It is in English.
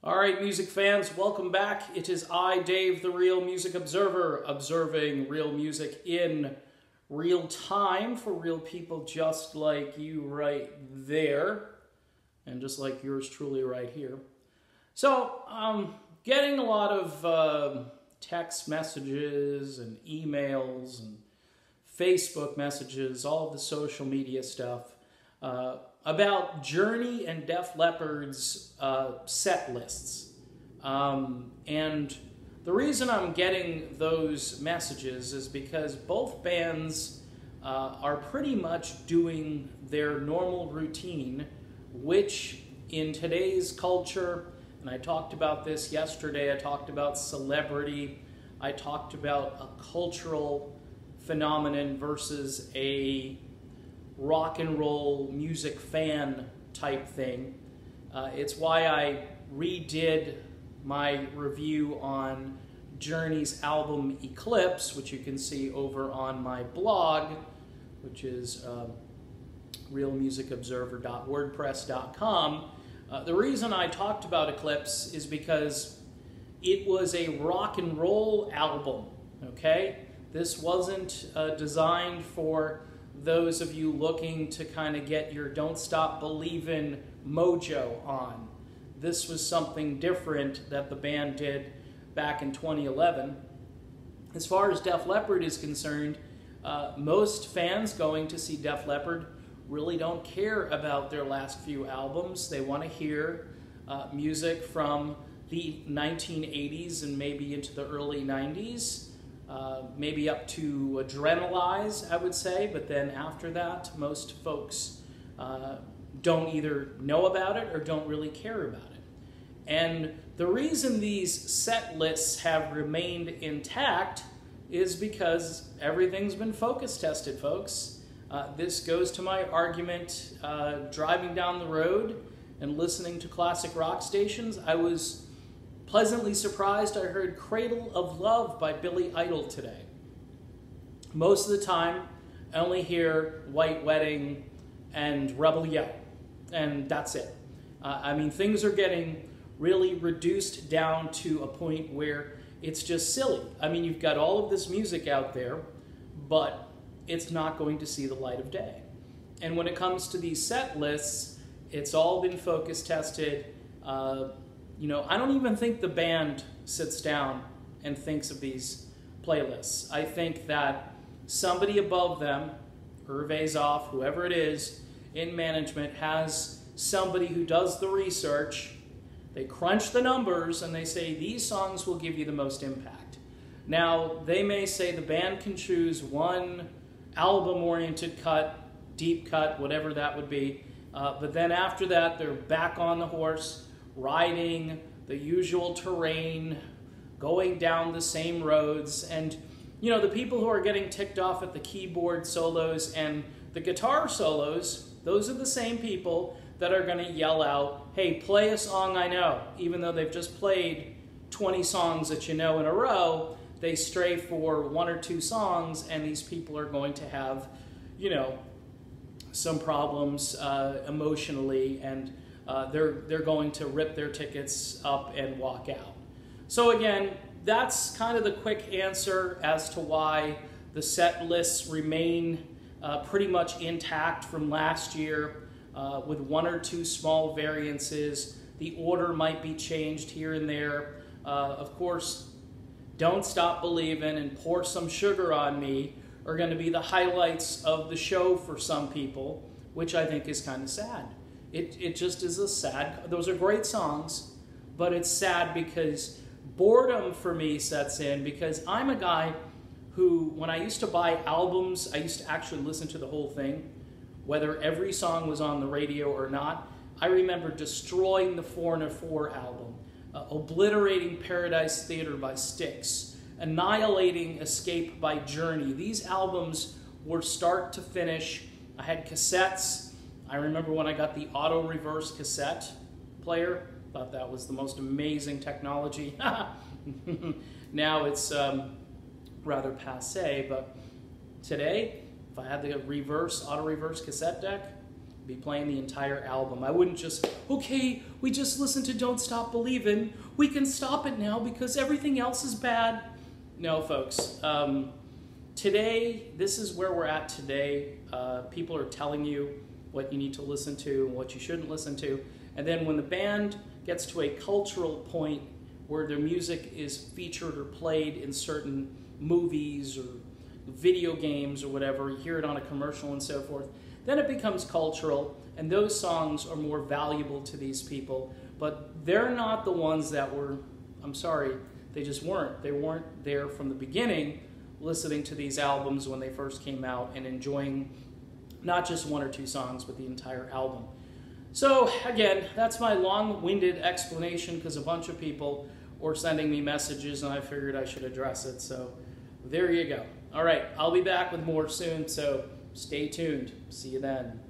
All right, music fans, welcome back. It is I, Dave, the Real Music Observer, observing real music in real time for real people just like you right there, and just like yours truly right here. So, getting a lot of text messages and emails and Facebook messages, all of the social media stuff, about Journey and Def Leppard's set lists. And the reason I'm getting those messages is because both bands are pretty much doing their normal routine, which in today's culture, and I talked about this yesterday, I talked about celebrity, I talked about a cultural phenomenon versus a rock and roll music fan type thing. It's why I redid my review on Journey's album Eclipse, which you can see over on my blog, which is realmusicobserver.wordpress.com. The reason I talked about Eclipse is because it was a rock and roll album, okay? This wasn't designed for those of you looking to kind of get your Don't Stop Believin' mojo on. This was something different that the band did back in 2011. As far as Def Leppard is concerned, most fans going to see Def Leppard really don't care about their last few albums. They want to hear music from the 1980s and maybe into the early 90s. Maybe up to Adrenalize, I would say, but then after that, most folks don't either know about it or don't really care about it. And the reason these set lists have remained intact is because everything's been focus tested, folks. This goes to my argument driving down the road and listening to classic rock stations. I was pleasantly surprised I heard Cradle of Love by Billy Idol today. Most of the time, I only hear White Wedding and Rebel Yell, and that's it. I mean, things are getting really reduced down to a point where it's just silly. I mean, you've got all of this music out there, but it's not going to see the light of day. And when it comes to these set lists, it's all been focus tested. You know, I don't even think the band sits down and thinks of these playlists. I think that somebody above them, Hervé Zoff, whoever it is, in management, has somebody who does the research. They crunch the numbers and they say, these songs will give you the most impact. Now, they may say the band can choose one album-oriented cut, deep cut, whatever that would be, but then after that, they're back on the horse, riding the usual terrain, going down the same roads, and you know, the people who are getting ticked off at the keyboard solos and the guitar solos, those are the same people that are going to yell out, hey, play a song I know, even though they've just played 20 songs that you know in a row. They stray for one or two songs, and these people are going to have, you know, some problems emotionally, and they're going to rip their tickets up and walk out. So again, that's kind of the quick answer as to why the set lists remain pretty much intact from last year, with one or two small variances. The order might be changed here and there. Of course, Don't Stop Believin' and Pour Some Sugar on Me are going to be the highlights of the show for some people, which I think is kind of sad. It just is a sad, those are great songs, but it's sad because boredom for me sets in, because I'm a guy who, when I used to buy albums, I used to actually listen to the whole thing, whether every song was on the radio or not. I remember destroying the 4 and 4 album, obliterating Paradise Theater by Styx, annihilating Escape by Journey. These albums were start to finish. I had cassettes. I remember when I got the auto reverse cassette player, thought that was the most amazing technology. Now it's rather passé, but today, if I had the auto reverse cassette deck, be playing the entire album. I wouldn't just, okay, we just listened to Don't Stop Believin'. We can stop it now because everything else is bad. No, folks. Today, this is where we're at today. People are telling you what you need to listen to and what you shouldn't listen to. And then when the band gets to a cultural point where their music is featured or played in certain movies or video games or whatever, you hear it on a commercial and so forth, then it becomes cultural, and those songs are more valuable to these people. But they're not the ones that were, I'm sorry, they just weren't. They weren't there from the beginning listening to these albums when they first came out and enjoying not just one or two songs, but the entire album. So again, that's my long-winded explanation because a bunch of people were sending me messages and I figured I should address it. So there you go. All right, I'll be back with more soon, so stay tuned. See you then.